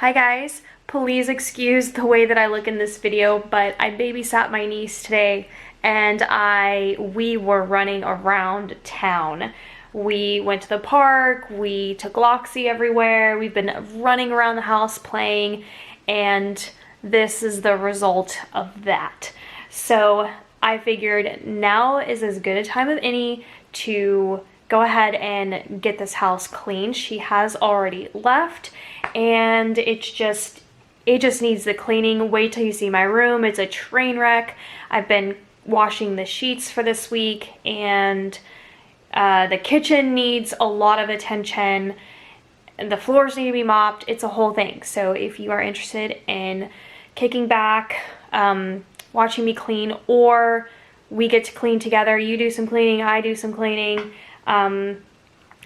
Hi guys, please excuse the way that I look in this video, but I babysat my niece today and we were running around town. We went to the park, we took Loxy everywhere, we've been running around the house playing, and this is the result of that. So I figured now is as good a time as any to go ahead and get this house clean. She has already left and it just needs the cleaning. Wait till you see my room. It's a train wreck. I've been washing the sheets for this week, and the kitchen needs a lot of attention, and the floors need to be mopped. It's a whole thing. So if you are interested in kicking back, watching me clean, or we get to clean together, you do some cleaning, I do some cleaning,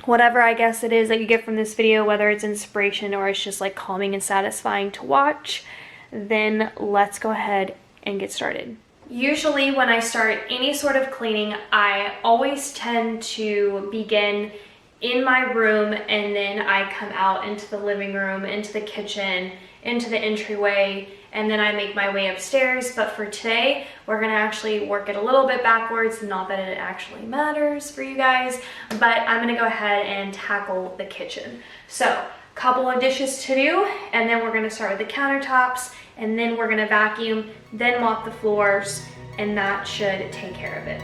whatever I guess it is that you get from this video, whether it's inspiration or it's just like calming and satisfying to watch, then let's go ahead and get started. Usually when I start any sort of cleaning, I always tend to begin in my room, and then I come out into the living room, into the kitchen, into the entryway, and then I make my way upstairs. But for today, we're gonna actually work it a little bit backwards. Not that it actually matters for you guys, but I'm gonna go ahead and tackle the kitchen. So, couple of dishes to do, and then we're gonna start with the countertops, and then we're gonna vacuum, then mop the floors, and that should take care of it.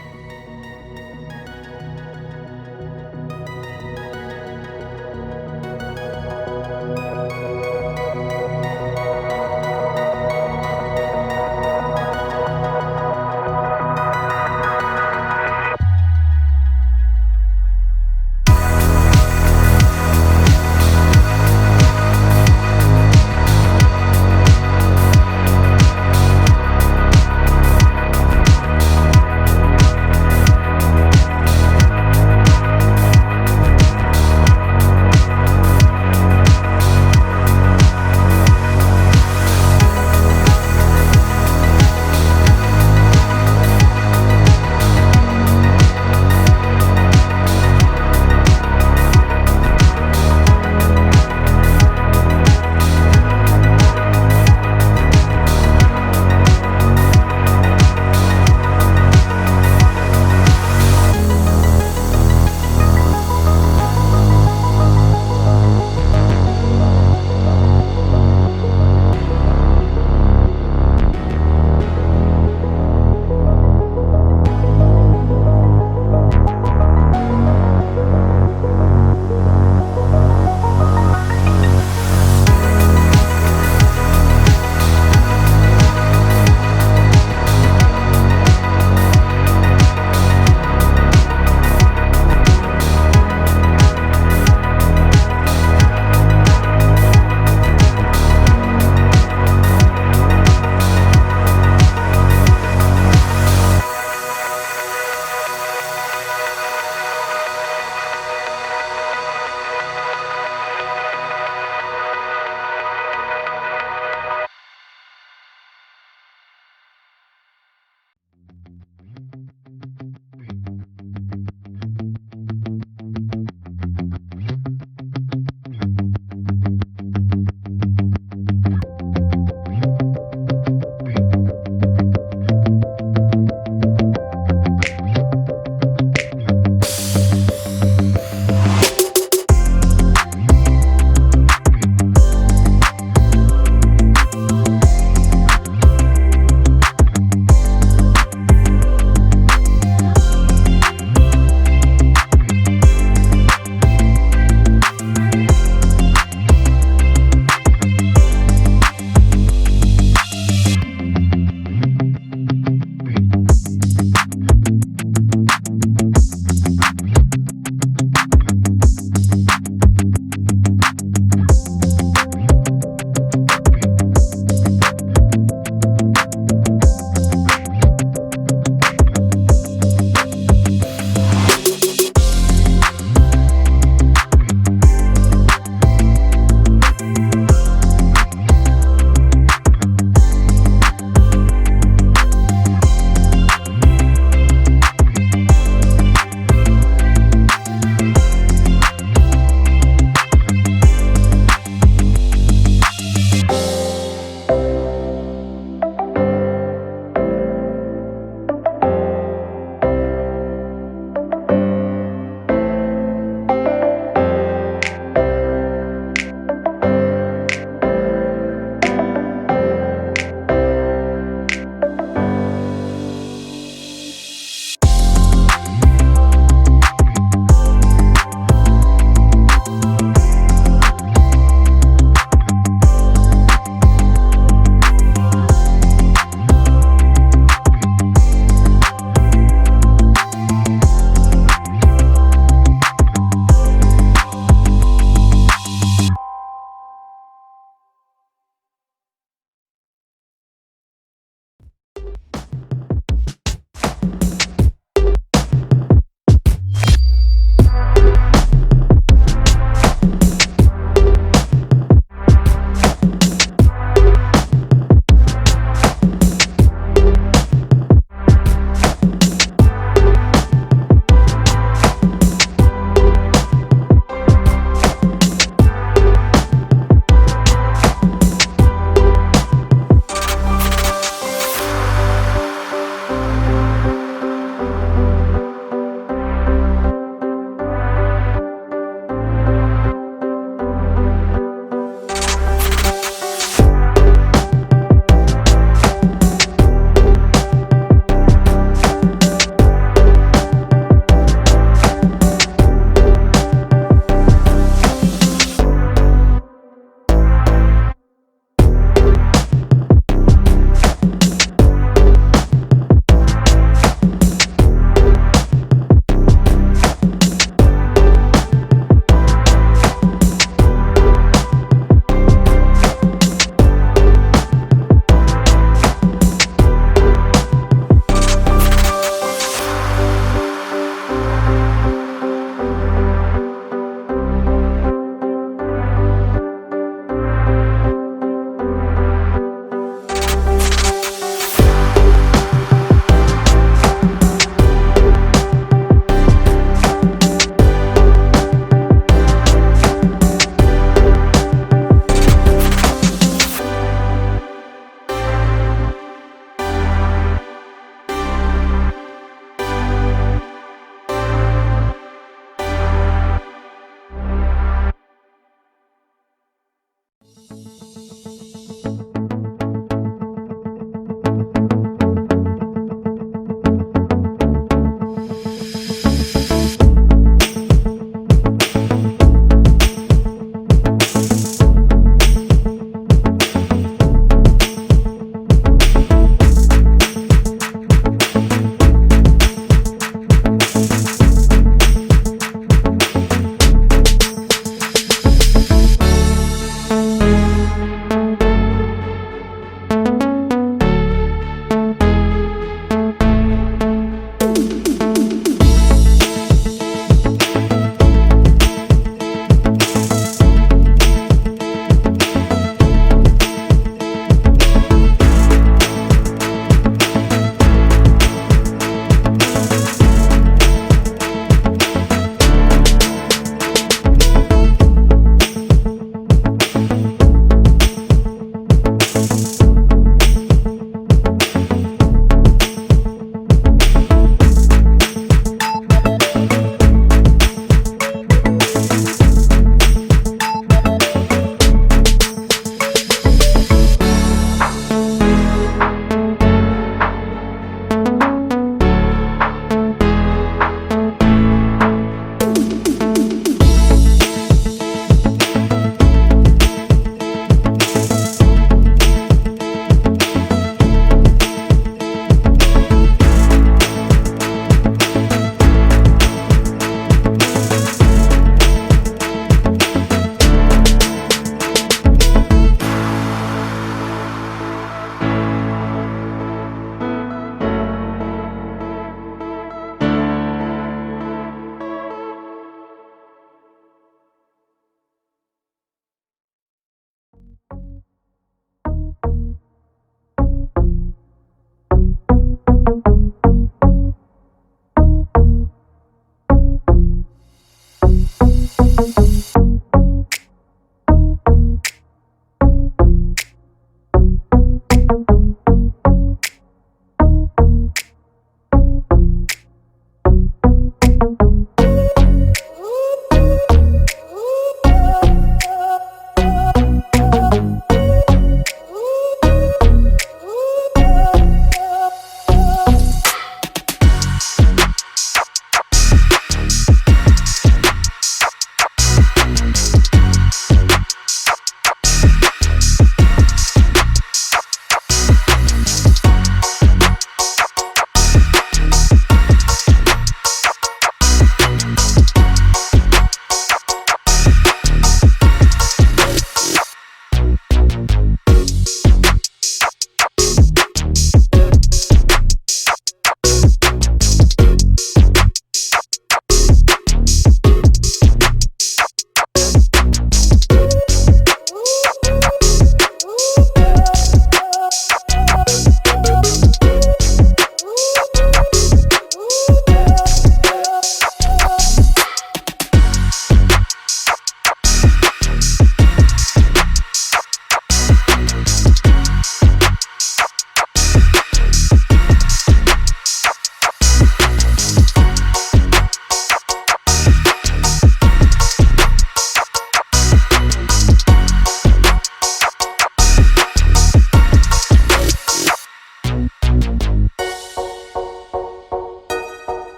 you.